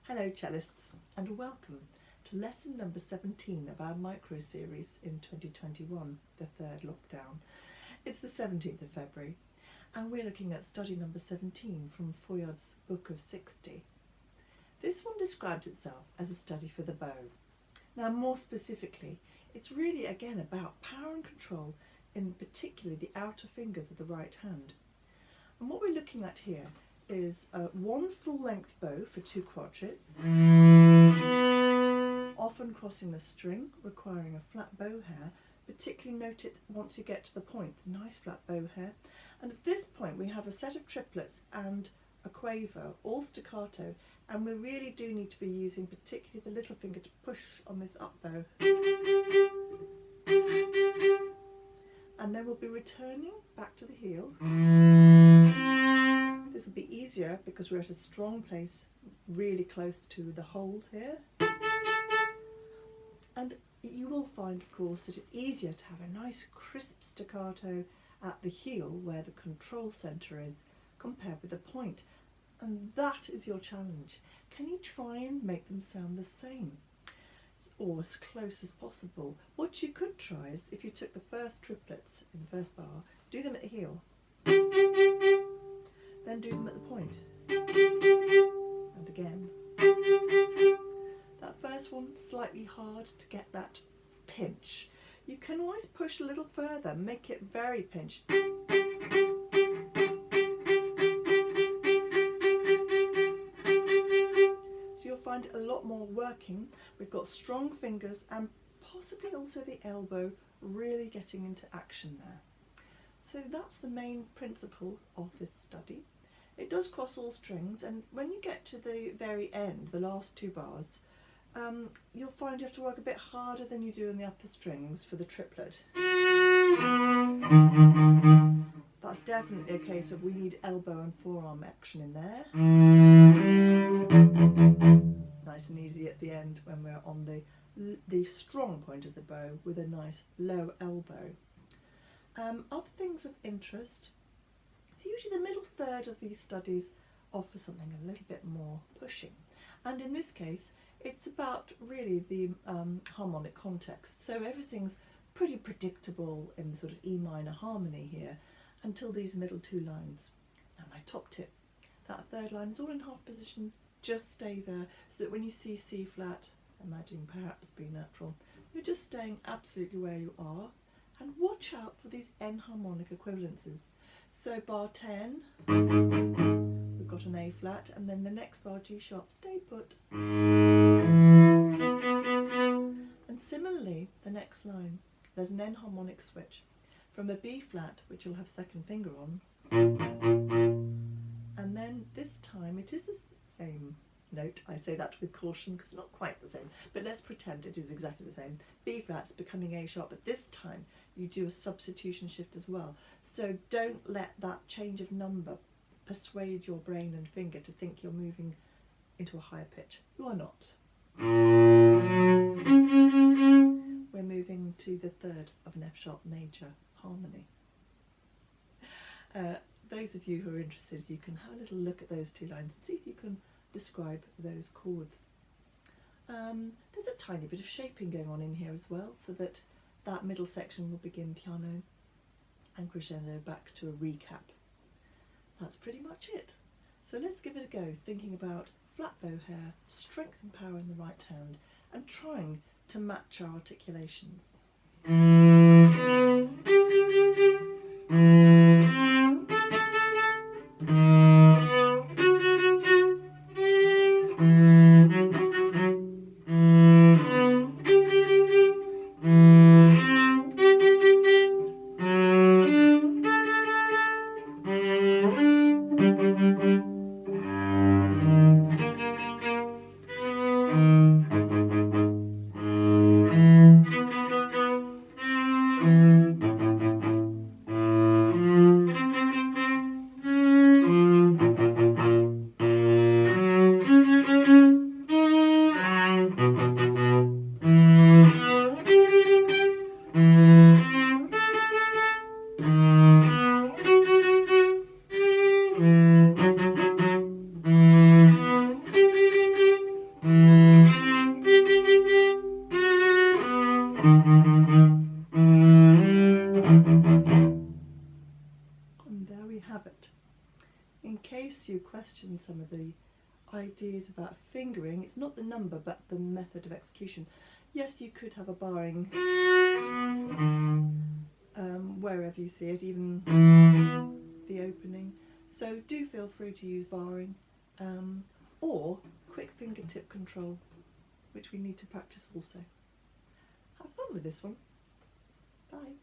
Hello cellists, and welcome to lesson number 17 of our micro series in 2021, the third lockdown. It's the 17th of February and we're looking at study number 17 from Feuillard's Book of 60. This one describes itself as a study for the bow. Now more specifically, it's really again about power and control in particularly the outer fingers of the right hand. And what we're looking at here is one full-length bow for 2 crotchets, often crossing the string, requiring a flat bow hair. Particularly note it once you get to the point, the nice flat bow hair. And at this point we have a set of triplets and a quaver, all staccato, and we really do need to be using particularly the little finger to push on this up bow. And then we'll be returning back to the heel. This will be easier because we're at a strong place, really close to the hold here. And you will find, of course, that it's easier to have a nice crisp staccato at the heel where the control centre is compared with the point. And that is your challenge. Can you try and make them sound the same or as close as possible? What you could try is if you took the first triplets in the first bar, do them at the heel, then do them at the point, and again. That first one, slightly hard to get that pinch. You can always push a little further, make it very pinched. So you'll find it a lot more working. We've got strong fingers and possibly also the elbow really getting into action there. So that's the main principle of this study. It does cross all strings, and when you get to the very end, the last 2 bars, you'll find you have to work a bit harder than you do in the upper strings for the triplet. That's definitely a case of we need elbow and forearm action in there. Nice and easy at the end when we're on the strong point of the bow with a nice low elbow. Other things of interest, it's usually the middle third of these studies offer something a little bit more pushing. And in this case, it's about really the harmonic context. So everything's pretty predictable in the sort of E minor harmony here until these middle 2 lines. Now my top tip, that third line is all in half position, just stay there so that when you see C flat, imagining perhaps B natural, you're just staying absolutely where you are, and watch out for these enharmonic equivalences. So bar 10, we've got an A flat, and then the next bar G sharp, stay put. And similarly, the next line, there's an enharmonic switch from a B flat, which you'll have second finger on, and then this time it is the same note. I say that with caution because it's not quite the same, but let's pretend it is exactly the same. B flat's becoming A sharp, but this time you do a substitution shift as well. So don't let that change of number persuade your brain and finger to think you're moving into a higher pitch. You are not. We're moving to the third of an F sharp major harmony. Those of you who are interested, you can have a little look at those 2 lines and see if you can describe those chords. There's a tiny bit of shaping going on in here as well, so that that middle section will begin piano and crescendo back to a recap. That's pretty much it. So let's give it a go, thinking about flat bow hair, strength and power in the right hand, and trying to match our articulations. have it. In case you question some of the ideas about fingering, it's not the number but the method of execution. Yes, you could have a barring wherever you see it, even the opening. So do feel free to use barring or quick fingertip control, which we need to practice also. Have fun with this one. Bye.